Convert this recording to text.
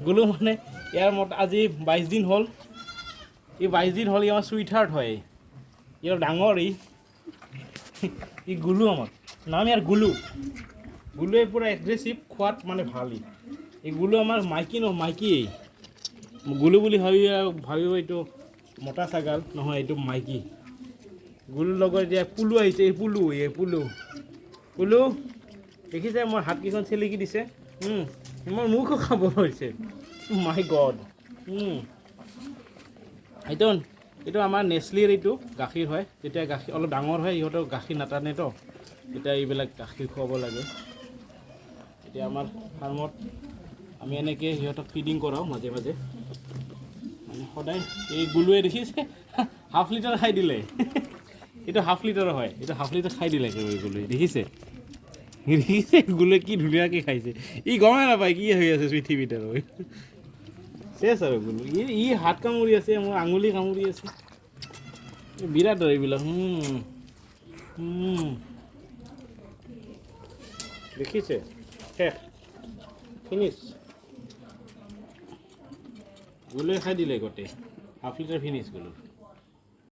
গুলু মানে ইয়াৰ আজি 22 দিন হ'ল এই 22 দিন হ'ল আমাৰ চুইট হাৰ্ট হয় ইয়াৰ ডাঙৰ ই গুলু আমাৰ নাম ইয়াৰ গুলু গুলুৱে পুৰা এগ্ৰেছিভ খোৱাত মানে ভাল এই গুলু আমাৰ মাইকী গুলু বুলি ভাবিব এইটো মতা ছাগাল নহয় এইটো মাইকী গুলুৰ লগত এতিয়া পুলু আহিছে এই পুলু দেখিছে মোৰ হাতকেইখন চেলেকি দিছে মোৰ মুখো খাব হৈছে মাই গড এইটো আমাৰ নেচলিৰ এইটো গাখীৰ হয় যেতিয়া গাখীৰ অলপ ডাঙৰ হয় ইহঁতৰ গাখীৰ নাটানে তো তেতিয়া এইবিলাক গাখীৰ খুৱাব লাগে এতিয়া আমাৰ ফাৰ্মত আমি এনেকৈ সিহঁতক ফিডিং কৰাওঁ মাজে মাজে মানে সদায় এই গুলুৱে দেখিছে হাফ লিটাৰ খাই দিলে এইটো হাফ লিটাৰ হয় এইটো হাফ লিটাৰ খাই দিলে গুলুৱে দেখিছে গুলুৱে কি ধুনীয়াকৈ খাইছে ই গমেই নাপায় কি হৈ আছে পৃথিৱীত আৰু চেছ আৰু গুলু ই হাত কামুৰি আছে মোৰ আঙুলি কামুৰি আছে বিৰাট আৰু এইবিলাক দেখিছে শেষ ফিনিছ গুলুৱে খাই দিলে গোটেই হাফ লিটাৰ ফিনিছ গুলু